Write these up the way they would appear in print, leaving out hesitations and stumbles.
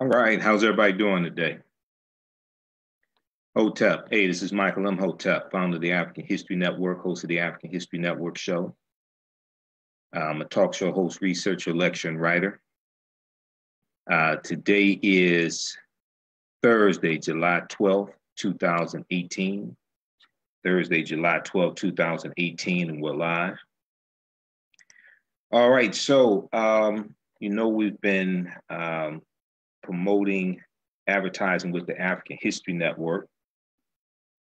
All right, how's everybody doing today? Hotep. Hey, this is Michael Imhotep, founder of the African History Network, host of the African History Network show. I'm a talk show host, researcher, lecturer, and writer. Today is Thursday, July 12th, 2018. Thursday, July 12th, 2018, and we're live. All right, so, we've been promoting advertising with the African History Network.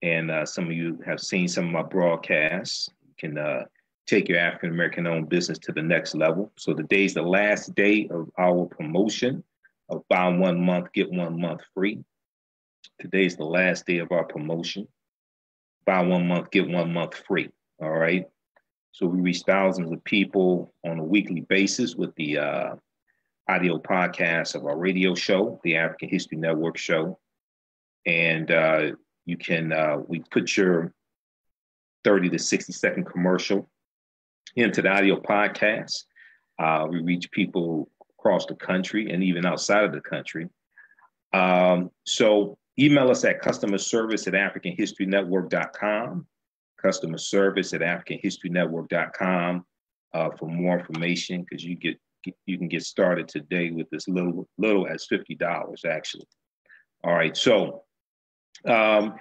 And some of you have seen some of my broadcasts. You can take your African-American owned business to the next level. So today's the last day of our promotion of buy 1 month, get 1 month free. Today's the last day of our promotion. Buy 1 month, get 1 month free. All right. So we reach thousands of people on a weekly basis with the audio podcast of our radio show, the African History Network show. And you can, we put your 30 to 60-second commercial into the audio podcast. We reach people across the country and even outside of the country. So email us at customerservice@africanhistorynetwork.com, customerservice@africanhistorynetwork.com for more information, because you can get started today with as little as $50 actually. All right, so now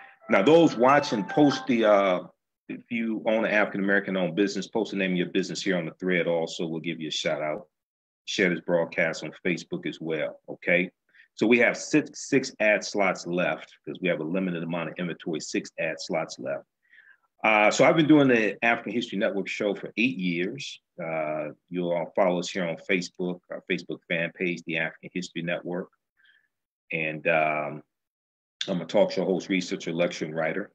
those watching, post the if you own an African-American owned business, post the name of your business here on the thread. Also, we'll give you a shout out. Share this broadcast on Facebook as well. Okay, so we have six ad slots left because we have a limited amount of inventory. 6 ad slots left. So I've been doing the African History Network show for 8 years. You'll all follow us here on Facebook, our Facebook fan page, the African History Network. And I'm a talk show host, researcher, lecturer, and writer.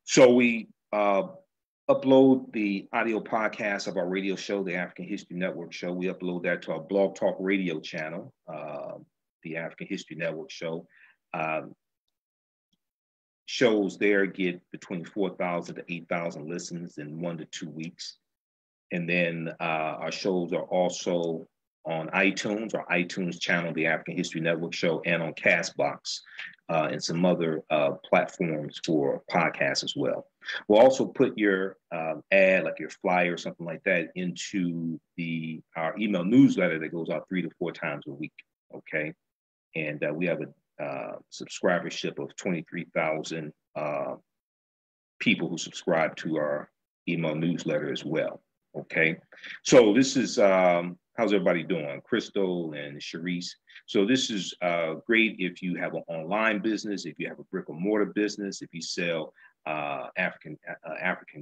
So we upload the audio podcast of our radio show, the African History Network show. We upload that to our Blog Talk Radio channel, the African History Network show. Shows there get between 4,000 to 8,000 listens in 1 to 2 weeks. And then our shows are also on iTunes, our iTunes channel, the African History Network show, and on Castbox and some other platforms for podcasts as well. We'll also put your ad, like your flyer or something like that, into our email newsletter that goes out 3 to 4 times a week, okay? And we have a subscribership of 23,000 people who subscribe to our email newsletter as well, okay? So this is, how's everybody doing? Crystal and Sharice. So this is great if you have an online business, if you have a brick and mortar business, if you sell African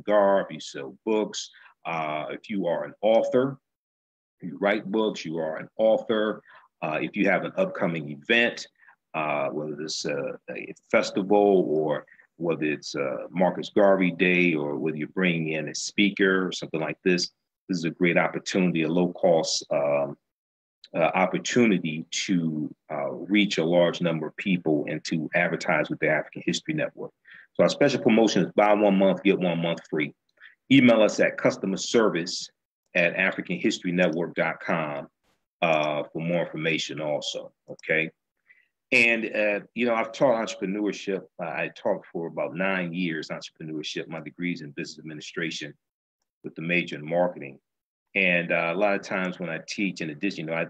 garb, you sell books, if you are an author, you write books, you are an author, if you have an upcoming event, whether it's a festival or whether it's Marcus Garvey Day or whether you're bringing in a speaker or something like this, this is a great opportunity, a low-cost opportunity to reach a large number of people and to advertise with the African History Network. So our special promotion is buy 1 month, get 1 month free. Email us at customerservice@africanhistorynetwork.com for more information also, okay? And, I've taught entrepreneurship. I taught for about 9 years, entrepreneurship. My degree's in business administration with the major in marketing. And a lot of times when I teach, in addition, I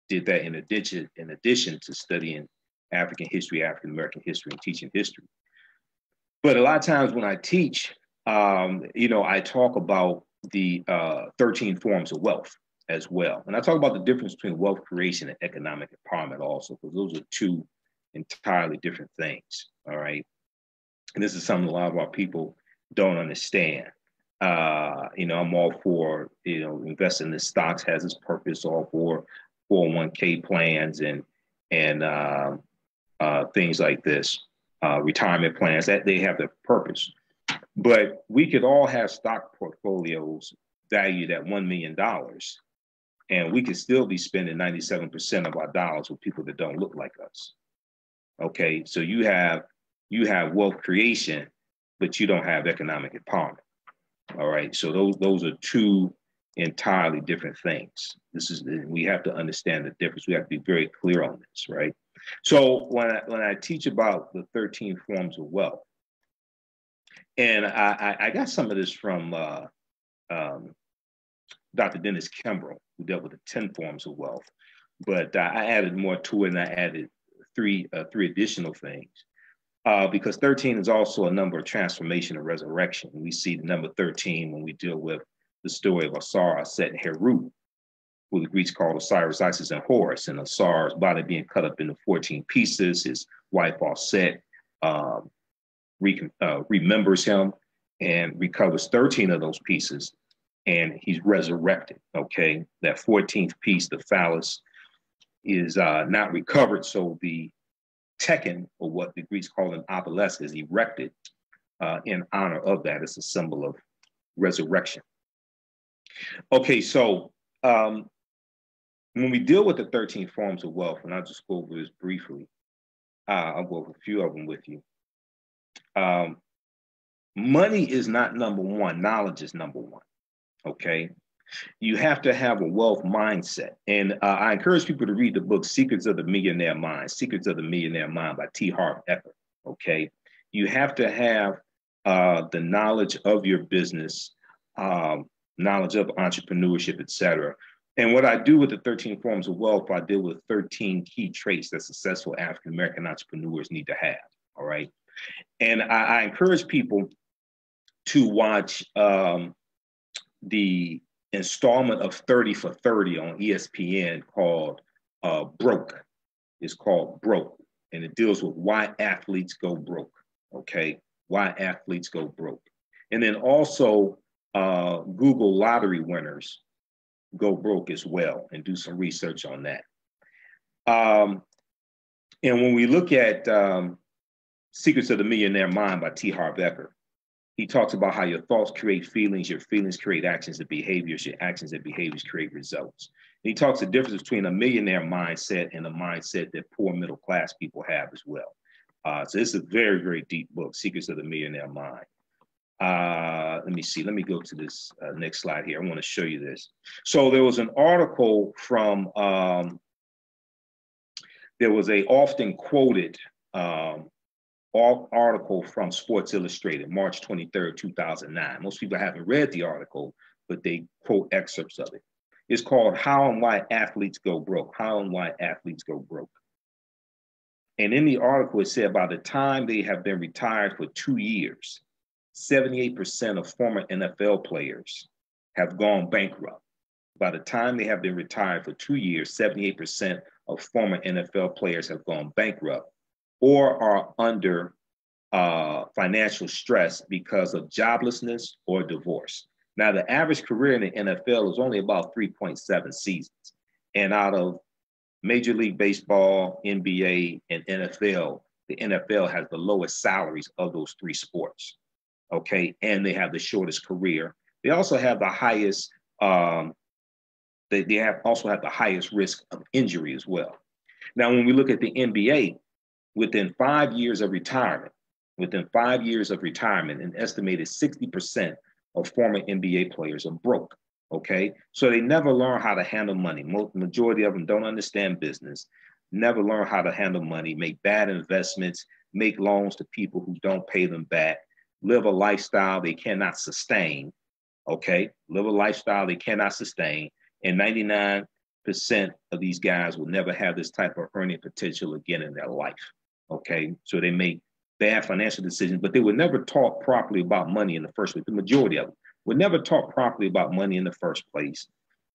did that in addition to studying African history, African-American history, and teaching history. But a lot of times when I teach, I talk about the 13 forms of wealth as well. And I talk about the difference between wealth creation and economic empowerment also, because those are 2 entirely different things, all right? And this is something a lot of our people don't understand. I'm all for, investing in stocks has its purpose, all for 401k plans and things like this, retirement plans, that they have their purpose. But we could all have stock portfolios valued at $1 million, and we could still be spending 97% of our dollars with people that don't look like us. Okay, so you have wealth creation, but you don't have economic empowerment. All right, so those are 2 entirely different things. We have to understand the difference. We have to be very clear on this, right? So when I teach about the 13 forms of wealth, and I got some of this from um, Dr. Dennis Kimbrough, who dealt with the 10 forms of wealth, but I added more to it, and I added three additional things. Because 13 is also a number of transformation and resurrection. We see the number 13 when we deal with the story of Asar, Aset, and Heru, who the Greeks called Osiris, Isis, and Horus, and Asar's body being cut up into 14 pieces. His wife Aset remembers him and recovers 13 of those pieces, and he's resurrected, okay? That 14th piece, the phallus, is not recovered, so the Tekken, or what the Greeks call an obelisk, is erected in honor of that. It's a symbol of resurrection. Okay, so when we deal with the 13 forms of wealth, and I'll just go over this briefly, I'll go over a few of them with you. Money is not number one, knowledge is number one, okay? You have to have a wealth mindset. And I encourage people to read the book, Secrets of the Millionaire Mind, Secrets of the Millionaire Mind by T. Harv Eker, okay? You have to have the knowledge of your business, knowledge of entrepreneurship, et cetera. And what I do with the 13 forms of wealth, I deal with 13 key traits that successful African-American entrepreneurs need to have, all right? And I encourage people to watch the installment of 30 for 30 on ESPN called Broke. It's called Broke, and it deals with why athletes go broke, okay? Why athletes go broke. And then also Google lottery winners go broke as well, and do some research on that. And when we look at Secrets of the Millionaire Mind by T. Harv Eker, he talks about how your thoughts create feelings, your feelings create actions and behaviors, your actions and behaviors create results. And he talks the difference between a millionaire mindset and a mindset that poor middle class people have as well. So it's a very, very deep book, Secrets of the Millionaire Mind. Let me see, let me go to this next slide here. I want to show you this. So there was an article from, there was a often quoted article from Sports Illustrated, March 23rd, 2009. Most people haven't read the article, but they quote excerpts of it. It's called How and Why Athletes Go Broke. How and Why Athletes Go Broke. And in the article, it said by the time they have been retired for 2 years, 78% of former NFL players have gone bankrupt. By the time they have been retired for 2 years, 78% of former NFL players have gone bankrupt or are under financial stress because of joblessness or divorce. Now, the average career in the NFL is only about 3.7 seasons. And out of Major League Baseball, NBA, and NFL, the NFL has the lowest salaries of those three sports, okay? And they have the shortest career. They also have the highest, also have the highest risk of injury as well. Now, when we look at the NBA, within 5 years of retirement, an estimated 60% of former NBA players are broke, okay? So they never learn how to handle money. Majority of them don't understand business, never learn how to handle money, make bad investments, make loans to people who don't pay them back, live a lifestyle they cannot sustain, okay? Live a lifestyle they cannot sustain, and 99% of these guys will never have this type of earning potential again in their life, okay? So they make bad financial decisions, but they were never taught properly about money in the first place. The majority of them were never taught properly about money in the first place.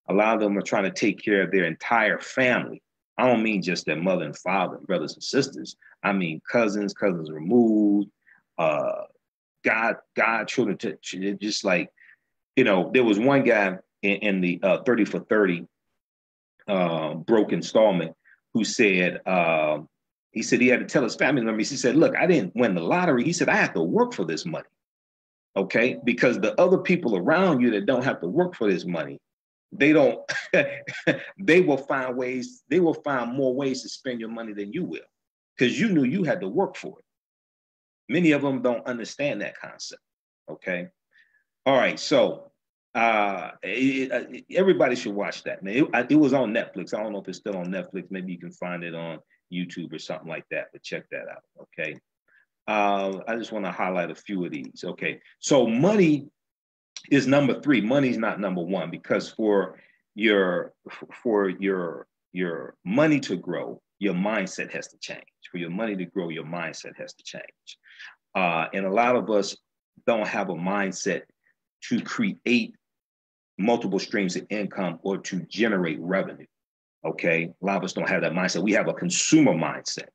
A lot of them are trying to take care of their entire family. I don't mean just their mother and father, brothers and sisters. I mean cousins removed, godchildren, just like, you know, there was one guy in the 30 for 30 broke installment who said, he said he had to tell his family members, he said, look, I didn't win the lottery. He said, I have to work for this money, okay? Because the other people around you that don't have to work for this money, they don't, they will find more ways to spend your money than you will, because you knew you had to work for it. Many of them don't understand that concept, okay? All right, so Everybody should watch that, man. It was on Netflix. I don't know if it's still on Netflix. Maybe you can find it on YouTube or something like that, but check that out. Okay. I just want to highlight a few of these. Okay. So money is number three. Money's not number one, because your for your money to grow, your mindset has to change. For your money to grow, your mindset has to change. And a lot of us don't have a mindset to create multiple streams of income or to generate revenue. Okay. A lot of us don't have that mindset. We have a consumer mindset.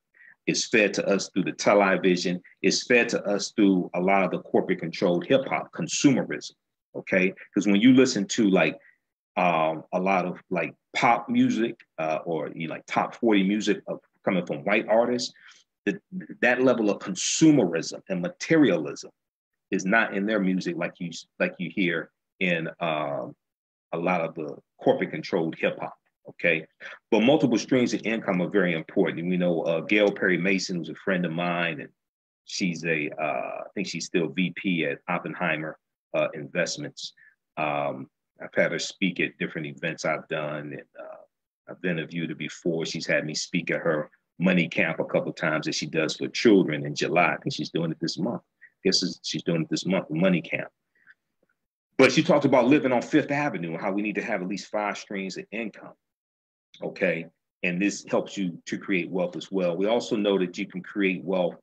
It's fed to us through the television. It's fed to us through a lot of the corporate controlled hip hop, consumerism. Okay. Because when you listen to like a lot of like pop music or like top 40 music coming from white artists, that level of consumerism and materialism is not in their music like you hear in a lot of the corporate controlled hip hop. Okay, but multiple streams of income are very important. We know Gail Perry Mason, who's a friend of mine, and she's I think she's still VP at Oppenheimer Investments. I've had her speak at different events I've done, and I've interviewed her before. She's had me speak at her money camp a couple of times that she does for children in July. I think she's doing it this month. I guess she's doing it this month, the money camp. But she talked about living on Fifth Avenue and how we need to have at least 5 streams of income. Okay. And this helps you to create wealth as well. We also know that you can create wealth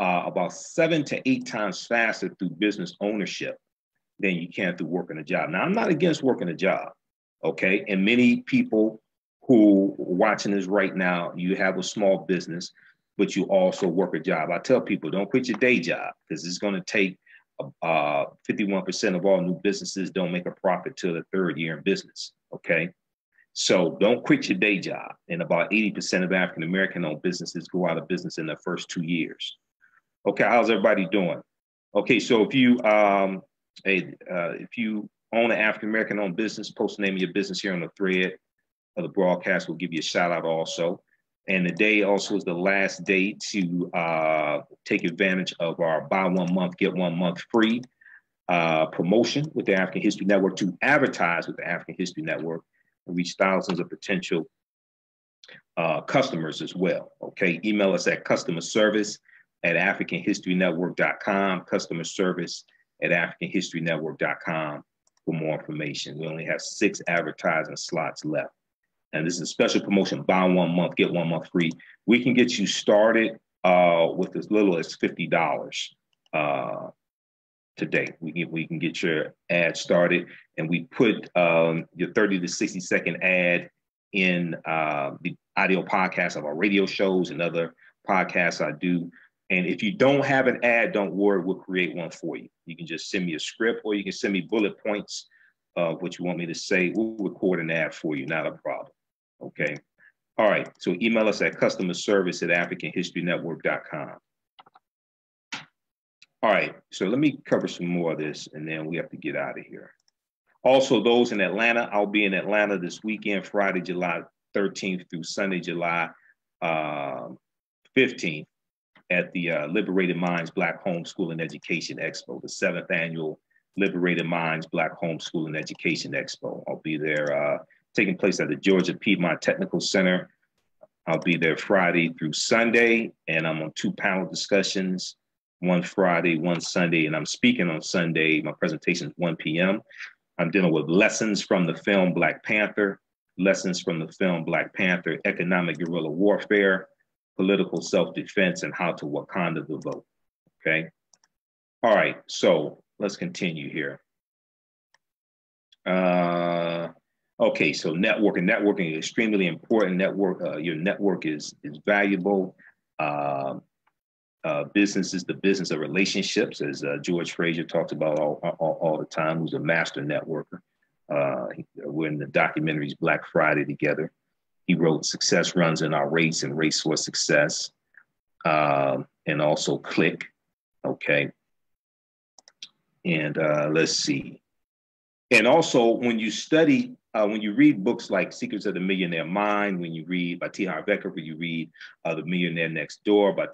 about 7 to 8 times faster through business ownership than you can through working a job. Now, I'm not against working a job. Okay. And many people who are watching this right now, you have a small business, but you also work a job. I tell people, don't quit your day job, because it's going to take 51% of all new businesses don't make a profit till the 3rd year in business. Okay. So don't quit your day job. And about 80% of African-American owned businesses go out of business in their first 2 years. Okay. How's everybody doing? Okay. So if you own an African-American owned business, post the name of your business here on the thread of the broadcast. We'll give you a shout out also. And today also is the last day to take advantage of our buy 1 month, get 1 month free promotion with the African History Network, to advertise with the African History Network and reach thousands of potential customers as well. Okay, email us at customerservice@africanhistorynetwork.com, customerservice@africanhistorynetwork.com for more information. We only have 6 advertising slots left. And this is a special promotion, buy 1 month, get 1 month free. We can get you started with as little as $50 today. We can get your ad started, and we put your 30 to 60 second ad in the audio podcast of our radio shows and other podcasts I do. And if you don't have an ad, don't worry, we'll create one for you. You can just send me a script, or you can send me bullet points of what you want me to say. We'll record an ad for you, not a problem. Okay. All right. So email us at customerservice@africanhistorynetwork.com. All right. So let me cover some more of this, and then we have to get out of here. Also, those in Atlanta, I'll be in Atlanta this weekend, Friday, July 13th through Sunday, July 15th at the Liberated Minds Black Homeschool and Education Expo, the 7th annual Liberated Minds Black Homeschool and Education Expo. I'll be there taking place at the Georgia Piedmont Technical Center. I'll be there Friday through Sunday, and I'm on 2 panel discussions, one Friday, one Sunday, and I'm speaking on Sunday. My presentation is 1 p.m. I'm dealing with lessons from the film Black Panther, economic guerrilla warfare, political self-defense, and how to Wakanda the vote. Okay. All right. So let's continue here. Okay, so networking is extremely important. Your network is valuable. Business is the business of relationships, as George Fraser talks about all the time, who's a master networker. We're in the documentaries Black Friday together. He wrote Success Runs in Our Race and Race for Success, and also Click. Okay. And let's see. And also, when you study, when you read books like Secrets of the Millionaire Mind, when you read by T. Harv Eker, when you read The Millionaire Next Door by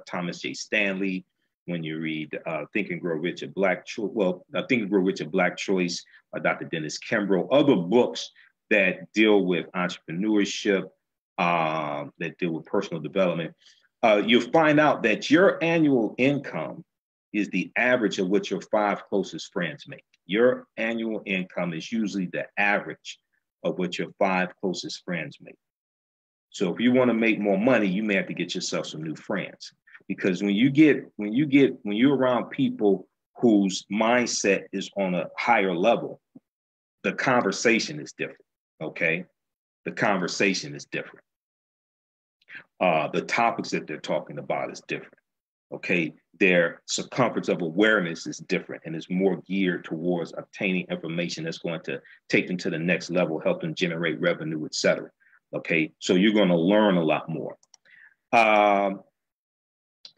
Thomas J. Stanley, when you read Think and Grow Rich, a Black Choice, well, Think and Grow Rich, a Black Choice, Dr. Dennis Kimbro, other books that deal with entrepreneurship, that deal with personal development, you'll find out that your annual income is the average of what your 5 closest friends make. Your annual income is usually the average of what your 5 closest friends make. So if you want to make more money, you may have to get yourself some new friends, because when you're around people whose mindset is on a higher level, the conversation is different. Okay, the conversation is different. The topics that they're talking about is different. Okay, their circumference of awareness is different and is more geared towards obtaining information that's going to take them to the next level, help them generate revenue, et cetera. Okay, so you're going to learn a lot more. Let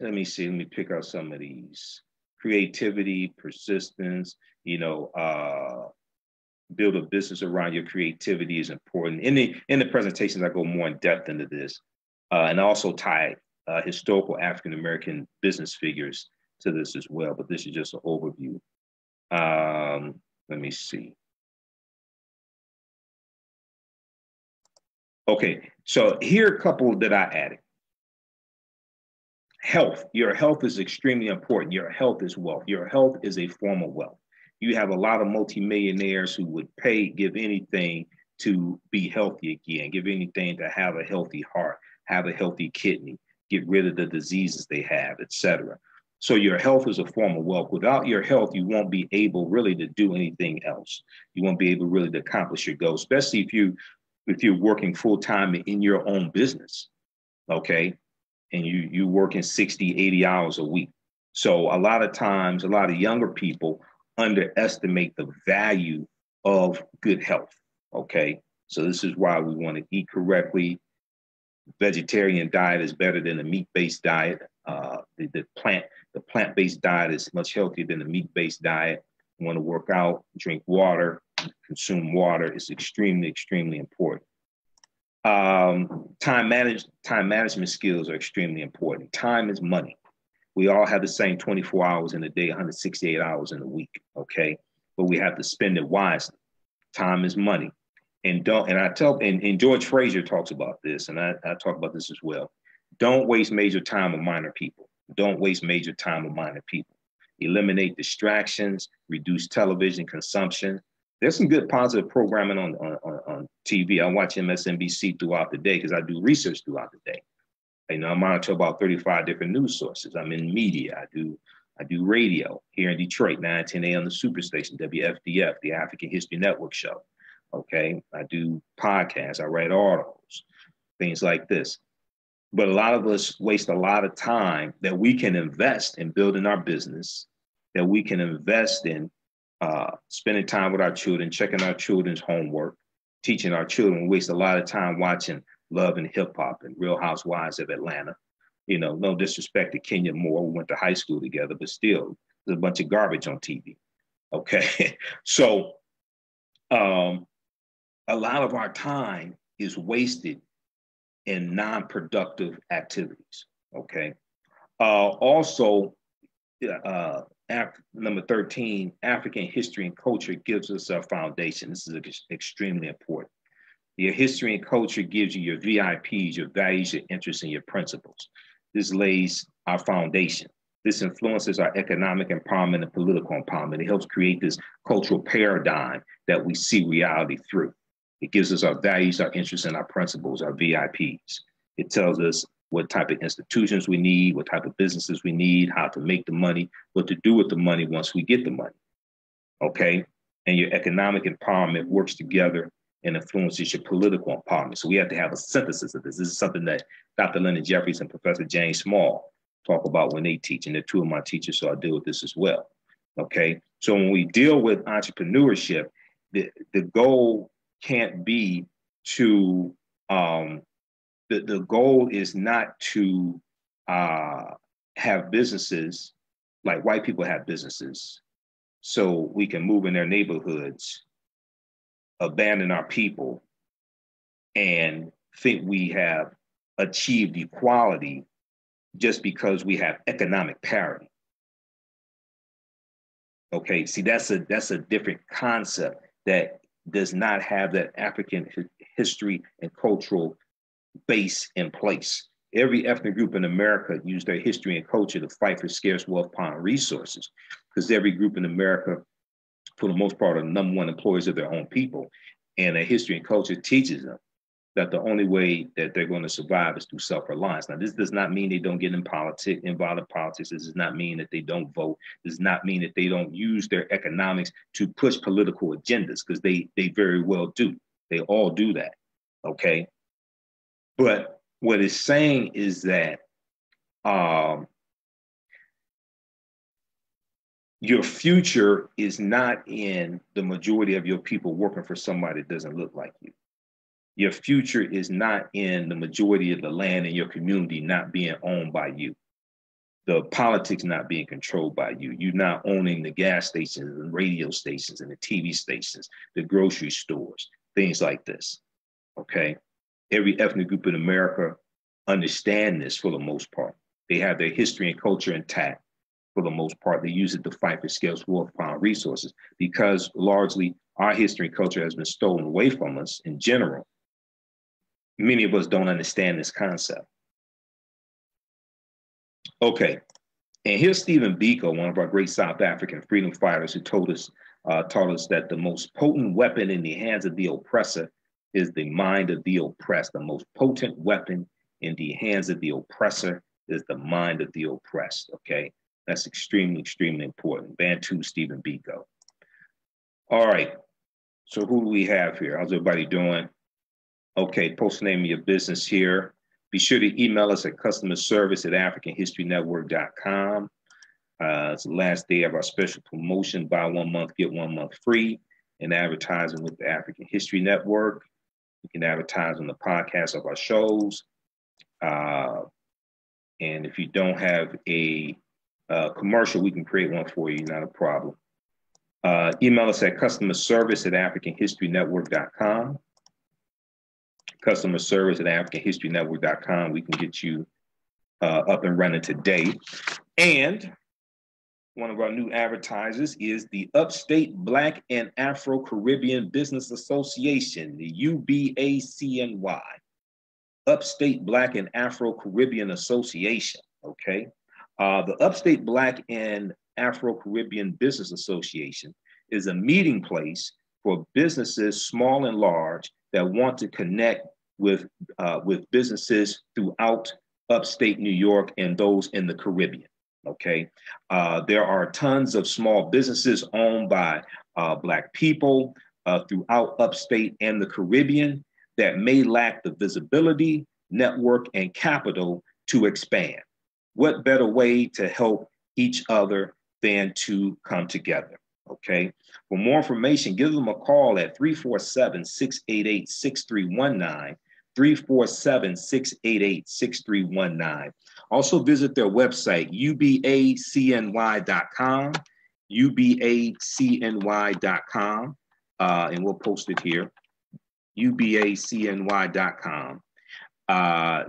me see, let me pick out some of these. Creativity, persistence, build a business around your creativity is important. In the presentations, I go more in depth into this, and also tie historical African-American business figures to this as well, but this is just an overview. Let me see. Okay, so here are a couple that I added. Health. Your health is extremely important. Your health is wealth. Your health is a form of wealth. You have a lot of multimillionaires who would give anything to be healthy again, give anything to have a healthy heart, have a healthy kidney, get rid of the diseases they have, etc. So your health is a form of wealth. Without your health, you won't be able really to do anything else. You won't be able really to accomplish your goals, especially if you're working full-time in your own business, okay? And you working 60, 80 hours a week. So a lot of times, a lot of younger people underestimate the value of good health, okay? So this is why we want to eat correctly. Vegetarian diet is better than a meat-based diet. The plant-based diet is much healthier than the meat-based diet. You want to work out, drink water, consume water. It's extremely, extremely important. Time management skills are extremely important. Time is money. We all have the same 24 hours in a day, 168 hours in a week, okay? But we have to spend it wisely. Time is money. And George Fraser talks about this, and I talk about this as well. Don't waste major time on minor people. Don't waste major time on minor people. Eliminate distractions, reduce television consumption. There's some good positive programming on TV. I watch MSNBC throughout the day because I do research throughout the day. I monitor about 35 different news sources. I'm in media. I do radio here in Detroit, 9, 10 a.m. the Superstation, WFDF, the African History Network show. Okay, I do podcasts. I write articles, things like this. But a lot of us waste a lot of time that we can invest in building our business, that we can invest in spending time with our children, checking our children's homework, teaching our children. We waste a lot of time watching Love and Hip Hop and Real Housewives of Atlanta. No disrespect to Kenya Moore. We went to high school together, but still, there's a bunch of garbage on TV. Okay, so a lot of our time is wasted in non-productive activities. Okay, also. Number 13, African history and culture gives us our foundation. This is extremely important. Your history and culture gives you your VIPs, your values, your interests, and your principles. This lays our foundation. This influences our economic empowerment and political empowerment. It helps create this cultural paradigm that we see reality through. It gives us our values, our interests, and our principles, our VIPs. It tells us what type of institutions we need, what type of businesses we need, how to make the money, what to do with the money once we get the money, okay? And your economic empowerment works together and influences your political empowerment. So we have to have a synthesis of this. This is something that Dr. Leonard Jeffries and Professor James Small talk about when they teach, and they're two of my teachers, so I deal with this as well, okay? So when we deal with entrepreneurship, the goal can't be to, the goal is not to have businesses like white people have businesses so we can move in their neighborhoods, abandon our people, and think we have achieved equality just because we have economic parity. Okay, see, that's a different concept that does not have that African history and cultural base in place. Every ethnic group in America used their history and culture to fight for scarce wealth, power, and resources, because every group in America, for the most part, are the number one employers of their own people. And their history and culture teaches them that the only way that they're going to survive is through self-reliance. Now, this does not mean they don't get involved in politics. This does not mean that they don't vote. This does not mean that they don't use their economics to push political agendas, because they very well do. They all do that, okay? But what it's saying is that your future is not in the majority of your people working for somebody that doesn't look like you. Your future is not in the majority of the land in your community not being owned by you. The politics not being controlled by you. You're not owning the gas stations and radio stations and the TV stations, the grocery stores, things like this, okay? Every ethnic group in America understand this for the most part. They have their history and culture intact for the most part. They use it to fight for scarce wealth, power, and resources, because largely our history and culture has been stolen away from us in general. Many of us don't understand this concept. Okay, and here's Stephen Biko, one of our great South African freedom fighters, who taught us that the most potent weapon in the hands of the oppressor is the mind of the oppressed. The most potent weapon in the hands of the oppressor is the mind of the oppressed, okay? That's extremely, extremely important. Bantu Stephen Biko. All right, so who do we have here? How's everybody doing? Okay, post the name of your business here. Be sure to email us at customerservice@africanhistorynetwork.com. It's the last day of our special promotion, buy 1 month, get 1 month free, and advertising with the African History Network. You can advertise on the podcast of our shows. And if you don't have a commercial, we can create one for you, not a problem. Email us at customerservice@africanhistorynetwork.com. Customer service at africanhistorynetwork.com. We can get you up and running today. And one of our new advertisers is the Upstate Black and Afro-Caribbean Business Association, the UBACNY. Upstate Black and Afro-Caribbean Association, okay? The Upstate Black and Afro-Caribbean Business Association is a meeting place for businesses, small and large, that want to connect with businesses throughout upstate New York and those in the Caribbean, okay? There are tons of small businesses owned by Black people throughout upstate and the Caribbean that may lack the visibility, network, and capital to expand. What better way to help each other than to come together? Okay. For more information, give them a call at 347-688-6319, 347-688-6319. Also visit their website, ubacny.com, ubacny.com, and we'll post it here, ubacny.com.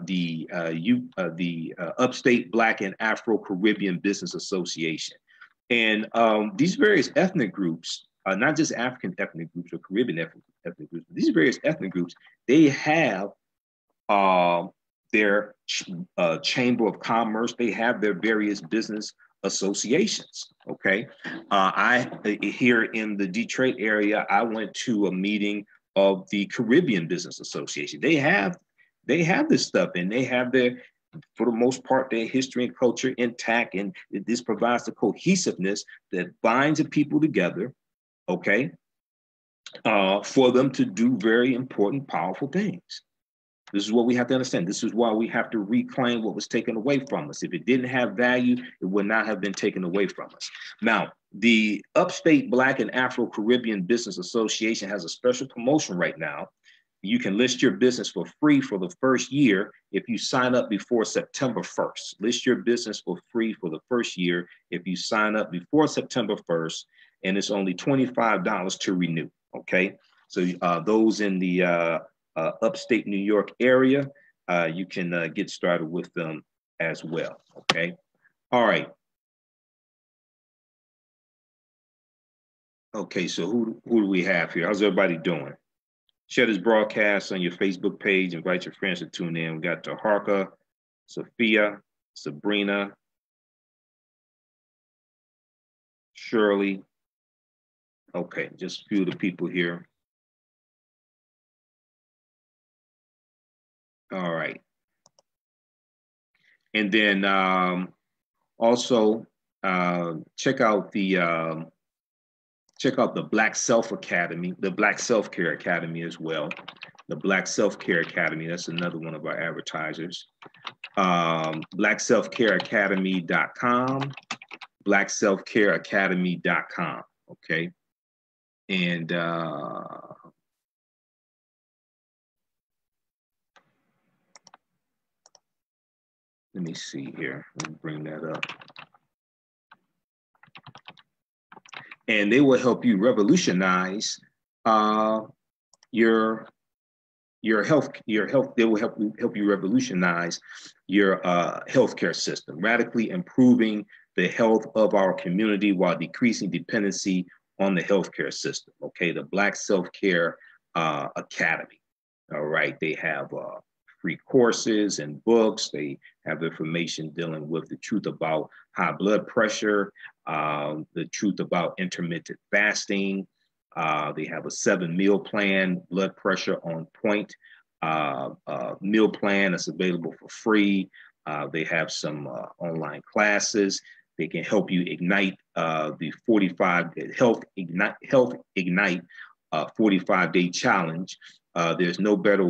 The Upstate Black and Afro-Caribbean Business Association. And these various ethnic groups, not just African ethnic groups or Caribbean ethnic groups, but these various ethnic groups, they have their Chamber of Commerce, they have their various business associations, okay? Here in the Detroit area, I went to a meeting of the Caribbean Business Association. They have this stuff, and they have their, for the most part, their history and culture intact, and this provides the cohesiveness that binds the people together, okay, for them to do very important, powerful things. This is what we have to understand. This is why we have to reclaim what was taken away from us. If it didn't have value, it would not have been taken away from us. Now, the Upstate Black and Afro-Caribbean Business Association has a special promotion right now. You can list your business for free for the first year if you sign up before September 1st. List your business for free for the first year if you sign up before September 1st, and it's only $25 to renew, okay? So those in the upstate New York area, you can get started with them as well, okay? All right. Okay, so who do we have here? How's everybody doing? Share this broadcast on your Facebook page. Invite your friends to tune in. We got Taharka, Sophia, Sabrina, Shirley. Okay, just a few of the people here. All right. And then also check out the Black Self Academy, the Black Self Care Academy as well. The Black Self Care Academy, that's another one of our advertisers. BlackSelfCareAcademy.com, BlackSelfCareAcademy.com. Okay. And let me see here. Let me bring that up. And they will help you revolutionize your health. They will help you revolutionize your healthcare system, radically improving the health of our community while decreasing dependency on the healthcare system. Okay, the Black Self Care Academy. All right, they have free courses and books. They have information dealing with the truth about high blood pressure, the truth about intermittent fasting. They have a 7-meal plan, blood pressure on point meal plan that's available for free. They have some online classes. They can help you ignite the 45 Health Ignite 45-day challenge. There's no better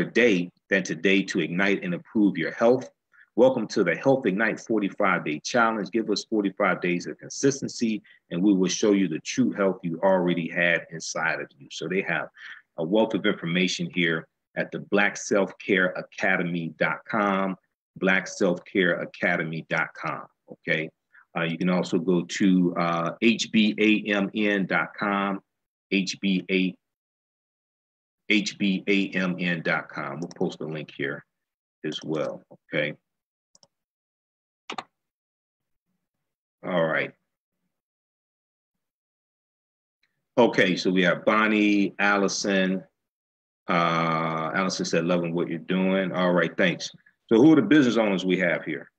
day than today to ignite and improve your health. Welcome to the Health Ignite 45-day challenge. Give us 45 days of consistency, and we will show you the true health you already had inside of you. So they have a wealth of information here at the BlackSelfCareAcademy.com, BlackSelfCareAcademy.com. Okay. You can also go to HBAMN.com, HBAMN.com. We'll post a link here as well. Okay. All right. Okay, so we have Bonnie, Allison. Allison said, loving what you're doing. All right, thanks. So who are the business owners we have here?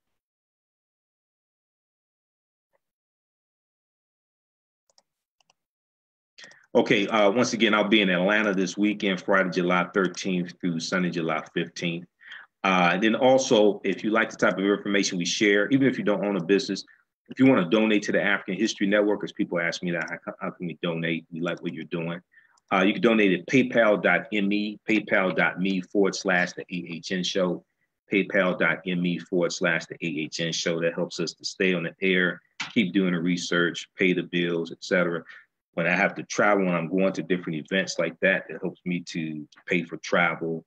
Okay, once again, I'll be in Atlanta this weekend, Friday, July 13th through Sunday, July 15th. And then also, if you like the type of information we share, even if you don't own a business, if you want to donate to the African History Network, because people ask me that, how can we donate? We like what you're doing. You can donate at paypal.me, paypal.me/the AHN show, paypal.me/the AHN show. That helps us to stay on the air, keep doing the research, pay the bills, etc. When I have to travel, when I'm going to different events like that, it helps me to pay for travel,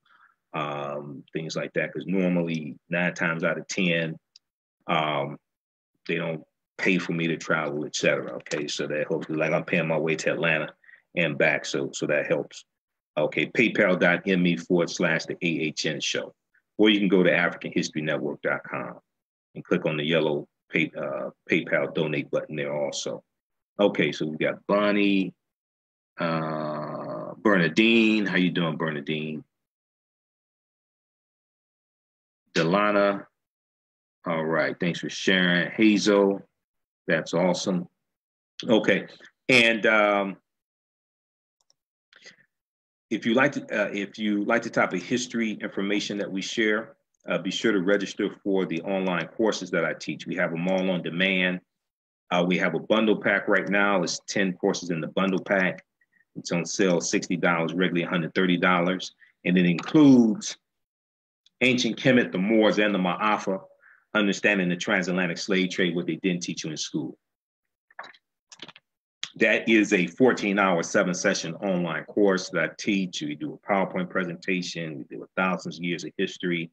things like that. Because normally 9 times out of 10, they don't pay for me to travel, etc. Okay, so that helps. Like I'm paying my way to Atlanta and back, so that helps. Okay, paypal.me/the AHN show. Or you can go to AfricanHistoryNetwork.com and click on the yellow PayPal donate button there also. Okay, so we got Bonnie, Bernadine. How you doing, Bernadine? Delana. All right, thanks for sharing. Hazel, that's awesome. Okay, and if you like the type of history information that we share, be sure to register for the online courses that I teach. We have them all on demand. We have a bundle pack right now. It's 10 courses in the bundle pack. It's on sale $60, regularly $130. And it includes Ancient Kemet, the Moors, and the Ma'afa, understanding the transatlantic slave trade, what they didn't teach you in school. That is a 14-hour, 7-session online course that I teach. We do a PowerPoint presentation. We deal with thousands of years of history,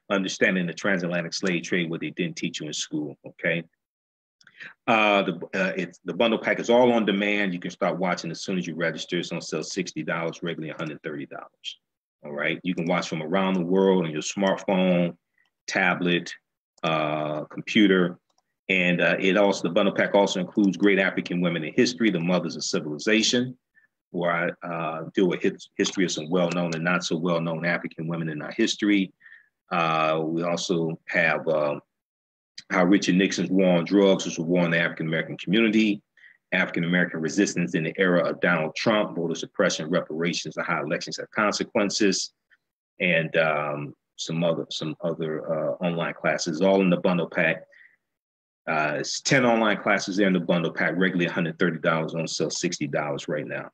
understanding the transatlantic slave trade, what they didn't teach you in school, okay? The bundle pack is all on demand. You can start watching as soon as you register. It's on sale $60, regularly $130. All right. You can watch from around the world on your smartphone, tablet, computer, And the bundle pack also includes great African women in history, the mothers of civilization, where I deal with history of some well-known and not so well-known African women in our history. We also have how Richard Nixon's war on drugs was a war on the African-American community, African-American resistance in the era of Donald Trump, voter suppression, reparations, and how elections have consequences, and some other online classes, all in the bundle pack. It's 10 online classes there in the bundle pack, regularly $130, on sale $60 right now.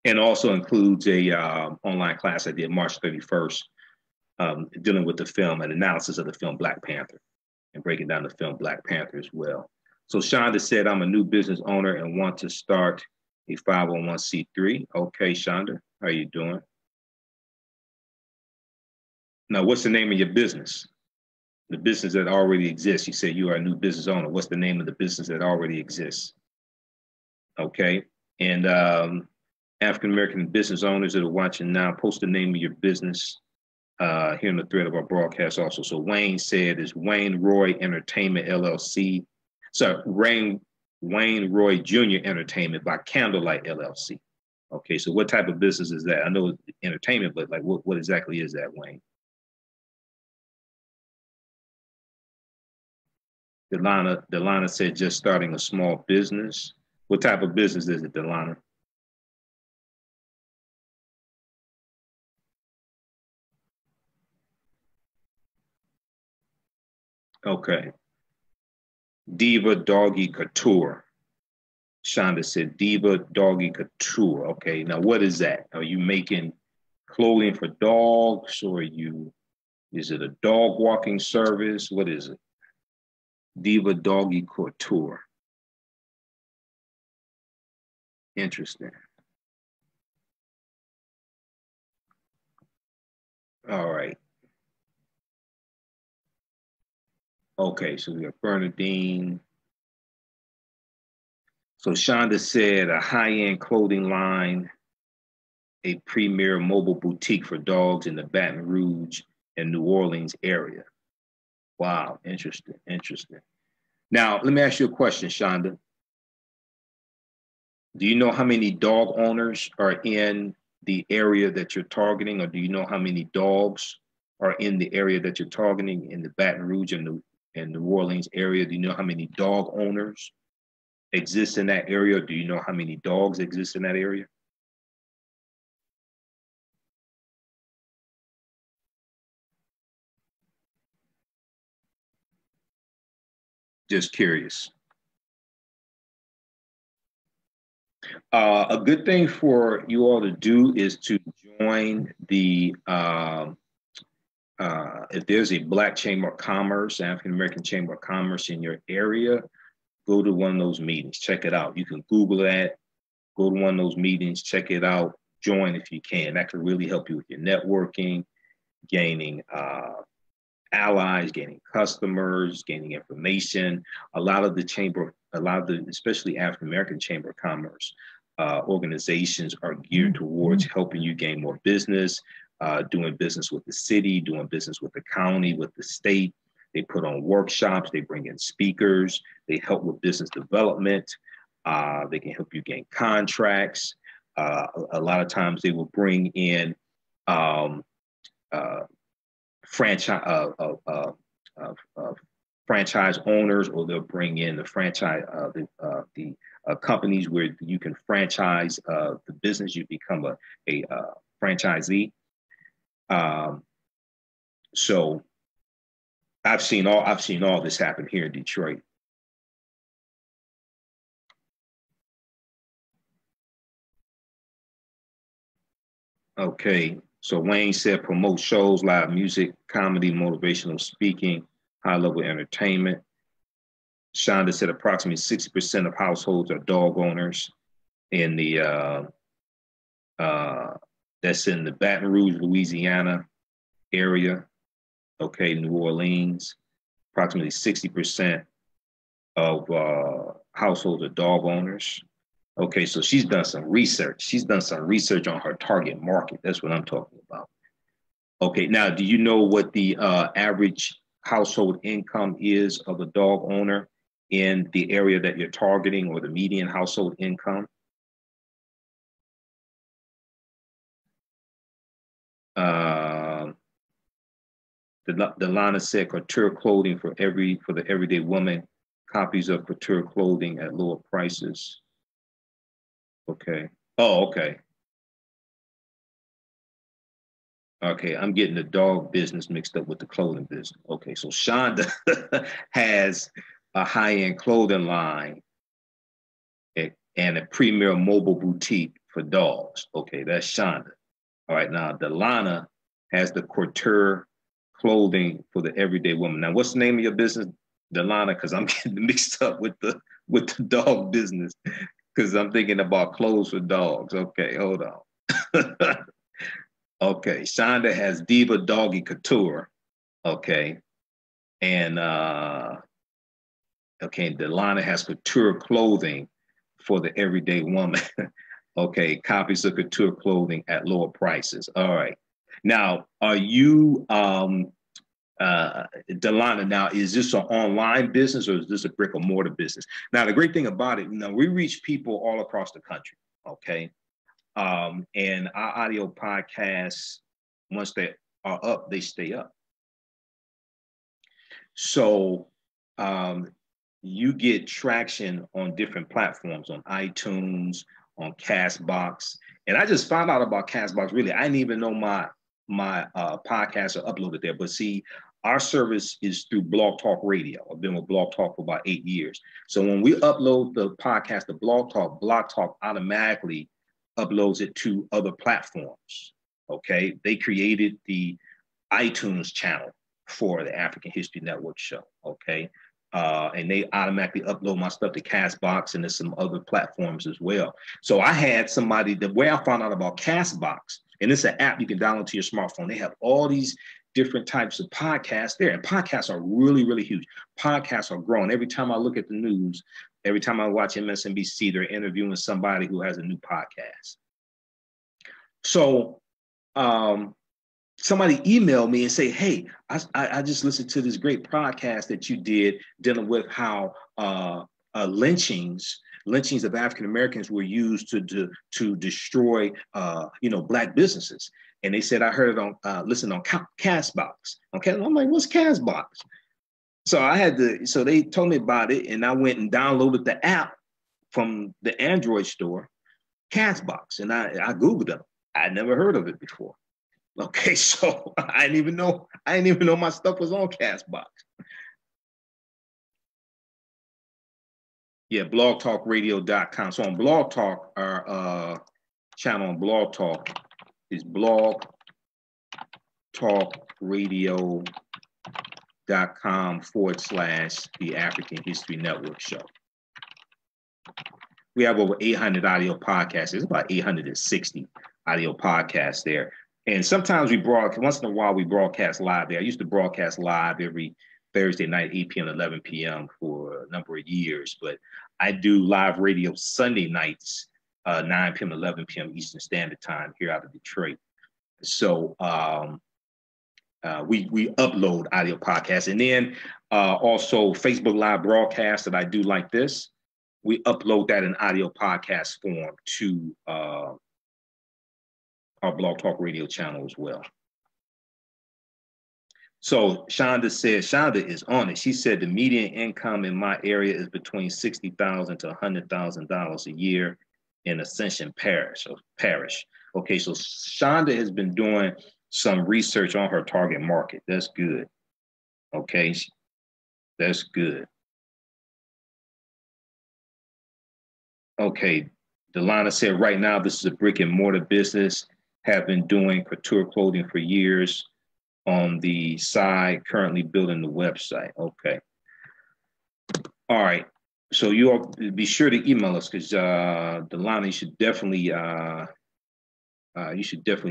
And also includes a online class I did March 31st, dealing with the film and analysis of the film Black Panther, and breaking down the film Black Panther as well. So Shonda said, I'm a new business owner and want to start a 501c3. Okay, Shonda, how are you doing? Now, what's the name of your business? The business that already exists. You said you are a new business owner. What's the name of the business that already exists? Okay, and African-American business owners that are watching now, post the name of your business here in the thread of our broadcast also. So Wayne said is Wayne Roy Entertainment LLC. So Wayne Roy Jr. Entertainment by Candlelight LLC. Okay, so what type of business is that? I know it's entertainment, but like what exactly is that, Wayne? Delana said just starting a small business. What type of business is it, Delana? Okay. Diva Doggy Couture. Shonda said Diva Doggy Couture. Okay, now what is that? Are you making clothing for dogs, or is it a dog walking service? What is it? Diva Doggy Couture. Interesting. All right. Okay, so we have Bernadine. So Shonda said a high-end clothing line, a premier mobile boutique for dogs in the Baton Rouge and New Orleans area. Wow, interesting, interesting. Now, let me ask you a question, Shonda. Do you know how many dog owners are in the area that you're targeting, or do you know how many dogs are in the area that you're targeting in the Baton Rouge and New Orleans area? Do you know how many dog owners exist in that area? Or do you know how many dogs exist in that area? Just curious. A good thing for you all to do is to join the, if there's a Black Chamber of Commerce, African American Chamber of Commerce in your area, go to one of those meetings, check it out. You can Google that, go to one of those meetings, check it out, join if you can. That can really help you with your networking, gaining allies, gaining customers, gaining information. A lot of the especially African American Chamber of Commerce organizations are geared towards helping you gain more business, doing business with the city, doing business with the county, with the state. They put on workshops, they bring in speakers, they help with business development, they can help you gain contracts. A lot of times they will bring in franchise franchise owners, or they'll bring in the franchise companies where you can franchise the business. You become a franchisee. So I've seen all this happen here in Detroit. Okay, so Wayne said promote shows, live music, comedy, motivational speaking, high-level entertainment. Shonda said approximately 60% of households are dog owners in the that's in the Baton Rouge, Louisiana area. Okay, New Orleans. Approximately 60% of households are dog owners. Okay, so she's done some research. She's done some research on her target market. That's what I'm talking about. Okay, now do you know what the average household income is of a dog owner in the area that you're targeting, or the median household income. Delana said couture clothing for the everyday woman, copies of couture clothing at lower prices. Okay. Oh, okay. Okay, I'm getting the dog business mixed up with the clothing business. Okay, so Shonda has a high-end clothing line and a premier mobile boutique for dogs. Okay, that's Shonda. All right, now Delana has the couture clothing for the everyday woman. Now, what's the name of your business, Delana? Because I'm getting mixed up with the dog business, because I'm thinking about clothes for dogs. Okay, hold on. Okay, Shonda has Diva Doggy Couture. Okay, and okay, Delana has couture clothing for the everyday woman. Okay, copies of couture clothing at lower prices. All right. Now, are you, Delana, now, is this an online business, or is this a brick and mortar business? Now, the great thing about it, we reach people all across the country, okay? And our audio podcasts, once they are up, they stay up. So you get traction on different platforms, on iTunes, on Castbox. And I just found out about Castbox, really. I didn't even know my podcasts are uploaded there. But see, our service is through Blog Talk Radio. I've been with Blog Talk for about 8 years. So when we upload the podcast to Blog Talk automatically uploads it to other platforms. Okay, they created the iTunes channel for the African History Network show. Okay, and they automatically upload my stuff to Castbox and there's some other platforms as well. So I had somebody, the way I found out about Castbox, and it's an app you can download to your smartphone. They have all these different types of podcasts there, and podcasts are really, really huge. Podcasts are growing. Every time I look at the news, every time I watch MSNBC, they're interviewing somebody who has a new podcast. So somebody emailed me and say, hey, I just listened to this great podcast that you did dealing with how lynchings of African Americans were used to destroy Black businesses. And they said, I heard it on listen on Castbox. Okay, and I'm like, what's Castbox? So they told me about it, and I went and downloaded the app from the Android store, Castbox, and I Googled them. I'd never heard of it before. Okay, so I didn't even know my stuff was on Castbox. Yeah, blogtalkradio.com. So on Blog Talk, our channel on Blog Talk is blogtalkradio.com/the African History Network show. We have over 800 audio podcasts. There's about 860 audio podcasts there. And sometimes once in a while we broadcast live there. I used to broadcast live every Thursday night, 8 p.m. to 11 p.m. for a number of years. But I do live radio Sunday nights, 9 p.m. to 11 p.m. Eastern Standard Time here out of Detroit. So we upload audio podcasts. And then also Facebook Live broadcasts that I do like this. We upload that in audio podcast form to our Blog Talk Radio channel as well. So Shonda is on it. She said the median income in my area is between $60,000 to $100,000 a year in Ascension Parish. Okay, so Shonda has been doing some research on her target market. That's good. Okay, that's good. Okay, Delana said right now this is a brick and mortar business. Have been doing couture clothing for years on the side, currently building the website. Okay. All right. So you all be sure to email us, because Delana, you should definitely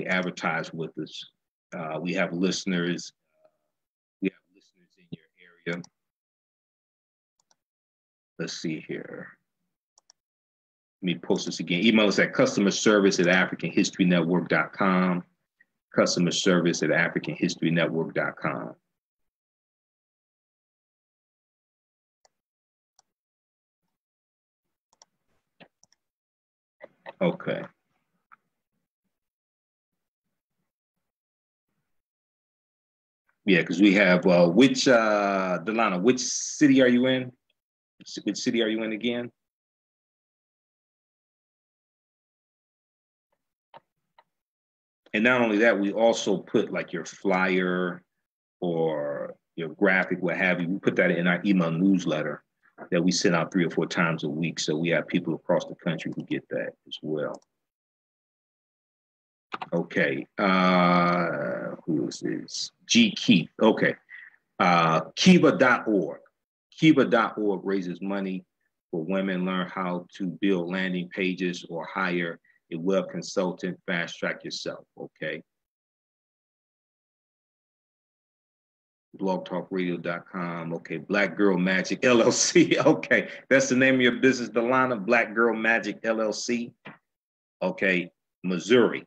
advertise with us. We have listeners. In your area. Let's see here. Let me post this again. Email us at customerservice@africanhistorynetwork.com. Customerservice@africanhistorynetwork.com. Okay. Yeah, because we have which Delana, which city are you in? Which city are you in again? And not only that, we also put like your flyer or your graphic, what have you. We put that in our email newsletter that we send out 3 or 4 times a week. So we have people across the country who get that as well. Okay. Who is this? G. Keith. Okay. Kiva.org. Kiva.org raises money for women, learn how to build landing pages or hire a web consultant, fast track yourself. Okay. blogtalkradio.com. Okay, Black Girl Magic LLC. Okay, that's the name of your business, Delana. Black Girl Magic LLC. Okay, Missouri.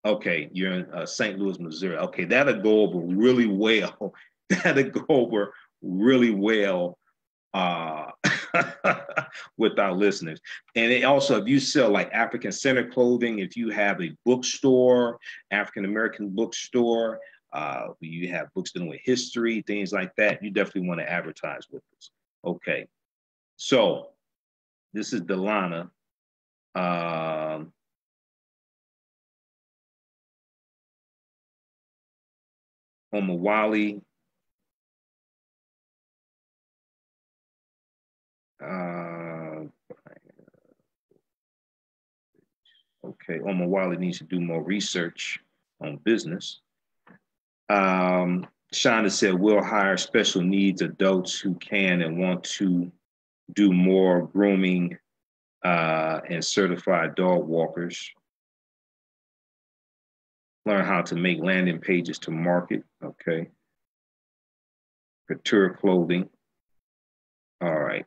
Okay, you're in St. Louis, Missouri. Okay, that'll go over really well. That'll go over really well uh, with our listeners. And it also, if you sell like African Center clothing, if you have a bookstore, African American bookstore, you have books dealing with history, things like that, you definitely want to advertise with us. Okay. So this is Delana. Omawali. Okay, Omawali needs to do more research on business. Shonda said, we'll hire special needs adults who can and want to do more grooming and certified dog walkers. Learn how to make landing pages to market. Okay. Couture clothing. All right.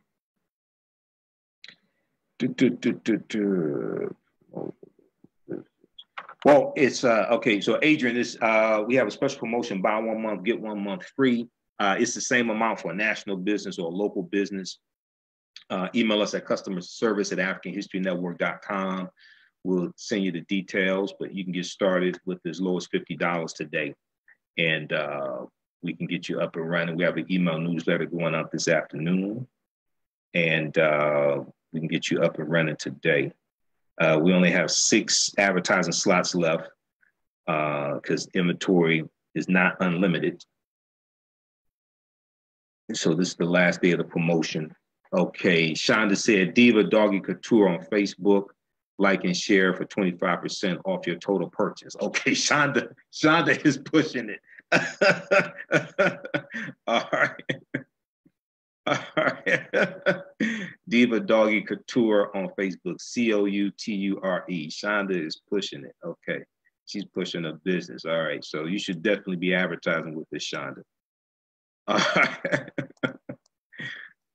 Well, it's okay. So Adrian, this we have a special promotion: buy 1 month, get 1 month free. It's the same amount for a national business or a local business. Email us at customerservice@africanhistorynetwork.com. We'll send you the details, but you can get started with as low as $50 today, and we can get you up and running. We have an email newsletter going out this afternoon, and we can get you up and running today. We only have 6 advertising slots left because inventory is not unlimited. So this is the last day of the promotion. Okay, Shonda said, Diva Doggy Couture on Facebook. Like and share for 25% off your total purchase. Okay, Shonda is pushing it. All right. All right. Diva Doggy Couture on Facebook. Couture. Shonda is pushing it. Okay. She's pushing a business. All right. So you should definitely be advertising with this, Shonda. All right.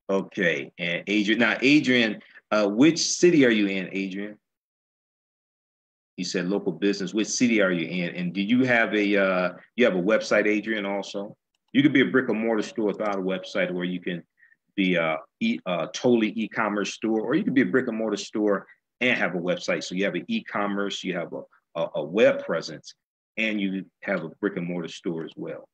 Okay. And Adrian. Now, Adrian, which city are you in, Adrian? You said local business. Which city are you in? And do you have a you have a website, Adrian? Also, you could be a brick and mortar store without a website, or you can be a totally e-commerce store, or you could be a brick and mortar store and have a website. So you have an e-commerce, you have a web presence, and you have a brick and mortar store as well.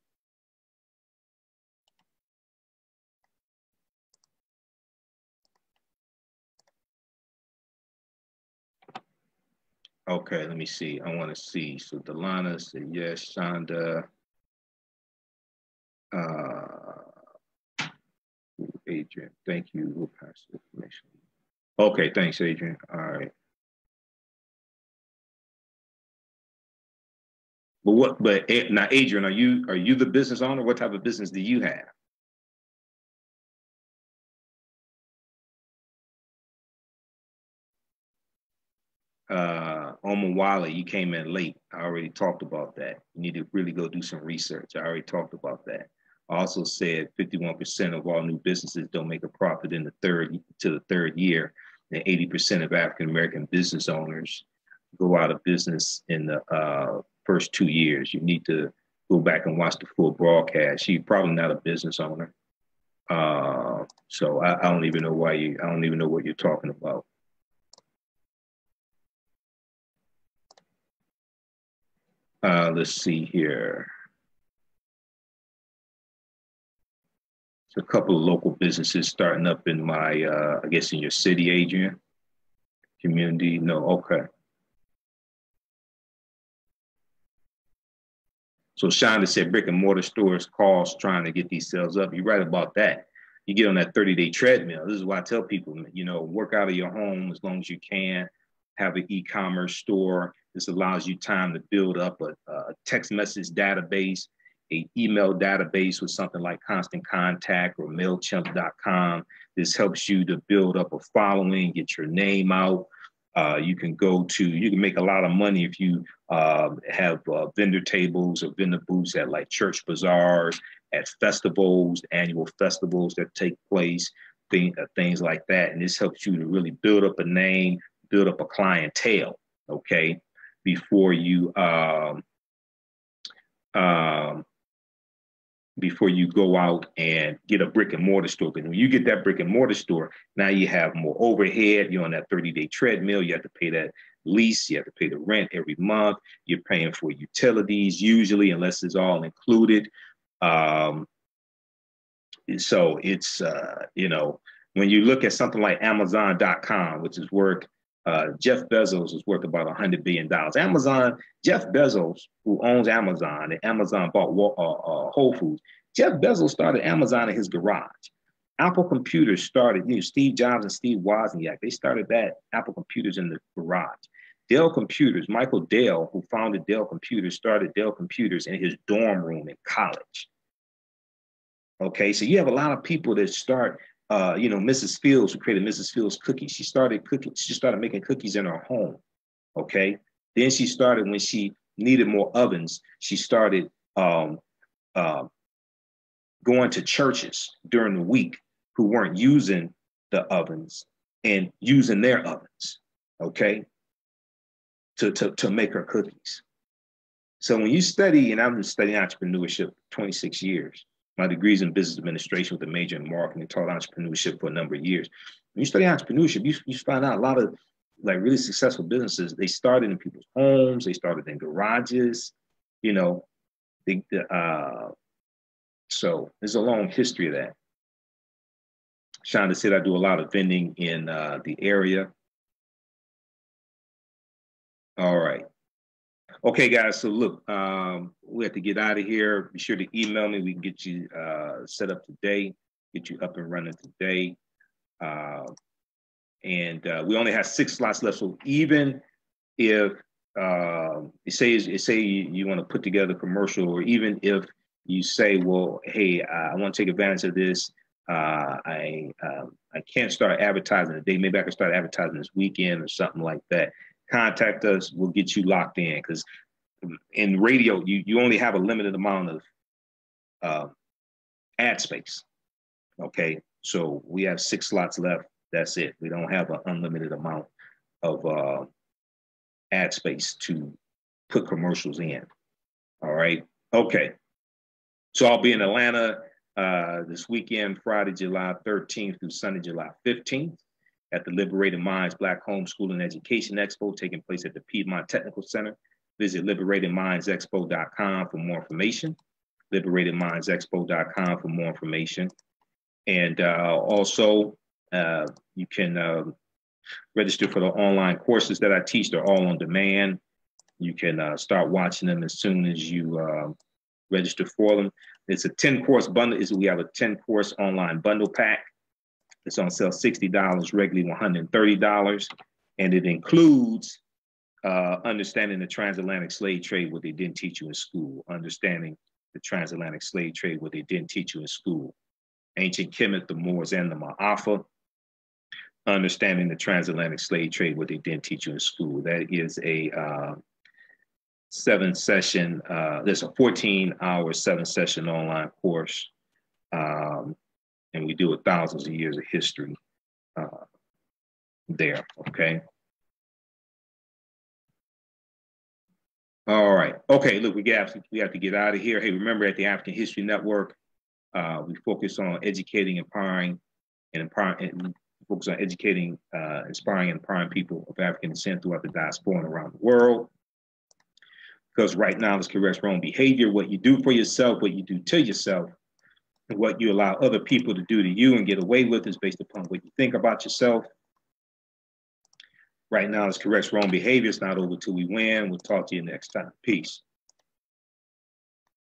Okay, let me see. I want to see. So Delana said yes. Shonda. Adrian, thank you. We'll pass the information. Okay, thanks, Adrian. All right. But now, Adrian, are you the business owner? What type of business do you have? Omawali, you came in late. I already talked about that. You need to really go do some research. I already talked about that. I also said 51% of all new businesses don't make a profit in the third year, and 80% of African American business owners go out of business in the first 2 years. You need to go back and watch the full broadcast. You're probably not a business owner, so I don't even know why I don't even know what you're talking about. Let's see here. So a couple of local businesses starting up in my, I guess in your city, Adrian. Community, no, okay. So Shonda said brick and mortar stores cost trying to get these sales up. You're right about that. You get on that 30-day treadmill. This is why I tell people, you know, work out of your home as long as you can. Have an e-commerce store. This allows you time to build up a text message database, a email database with something like Constant Contact or MailChimp.com. This helps you to build up a following, get your name out. You can make a lot of money if you have vendor tables or vendor booths at like church bazaars, at festivals, annual festivals that take place, things like that. And this helps you to really build up a name, build up a clientele, okay, before you go out and get a brick and mortar store. Because when you get that brick and mortar store, now you have more overhead. You're on that 30-day treadmill. You have to pay that lease. You have to pay the rent every month. You're paying for utilities usually, unless it's all included. So it's, you know, when you look at something like Amazon.com, which is worth, Jeff Bezos is worth about $100 billion. Amazon, Jeff Bezos, who owns Amazon, and Amazon bought Whole Foods. Jeff Bezos started Amazon in his garage. Apple Computers started, you know, Steve Jobs and Steve Wozniak, they started that Apple Computers in the garage. Dell Computers, Michael Dell, who founded Dell Computers, started Dell Computers in his dorm room in college. Okay, so you have a lot of people that start, you know, Mrs. Fields, who created Mrs. Fields Cookies. She started making cookies in her home. Okay, then she started, when she needed more ovens, she started going to churches during the week who weren't using the ovens and using their ovens, okay, to make her cookies. So when you study, and I've been studying entrepreneurship 26 years, my degree's in business administration with a major in marketing, taught entrepreneurship for a number of years. When you study entrepreneurship, you find out a lot of like really successful businesses, they started in people's homes, they started in garages, you know, so there's a long history of that. Shonda said I do a lot of vending in the area. All right. Okay, guys, so look, we have to get out of here. Be sure to email me. We can get you set up today, get you up and running today. And we only have 6 slots left. So even if say you want to put together a commercial, or even if you say, well, hey, I want to take advantage of this. I can't start advertising today. Maybe I can start advertising this weekend or something like that. Contact us. We'll get you locked in, because in radio, you only have a limited amount of ad space. Okay, so we have 6 slots left. That's it. We don't have an unlimited amount of ad space to put commercials in. All right. Okay. So I'll be in Atlanta this weekend, Friday, July 13th through Sunday, July 15th, at the Liberated Minds Black Homeschooling Education Expo, taking place at the Piedmont Technical Center. Visit liberatedmindsexpo.com for more information. liberatedmindsexpo.com for more information. And also, you can register for the online courses that I teach. They're all on demand. You can start watching them as soon as you register for them. It's a 10-course bundle. We have a 10-course online bundle pack. It's on sale $60, regularly $130. And it includes understanding the transatlantic slave trade, what they didn't teach you in school. Understanding the transatlantic slave trade, what they didn't teach you in school. Ancient Kemet, the Moors, and the Ma'afa. Understanding the transatlantic slave trade, what they didn't teach you in school. That is a 7-session, there's a 14-hour 7-session online course. And we do with thousands of years of history there, okay? All right, okay, look, we have to get out of here. Hey, remember, at the African History Network, we focus on educating, empowering, and focus on educating, inspiring, and empowering people of African descent throughout the diaspora and around the world. Because right now is correct wrong behavior. What you do for yourself, what you do to yourself, and what you allow other people to do to you and get away with is based upon what you think about yourself. Right now is correct wrong behavior. It's not over till we win. We'll talk to you next time. Peace.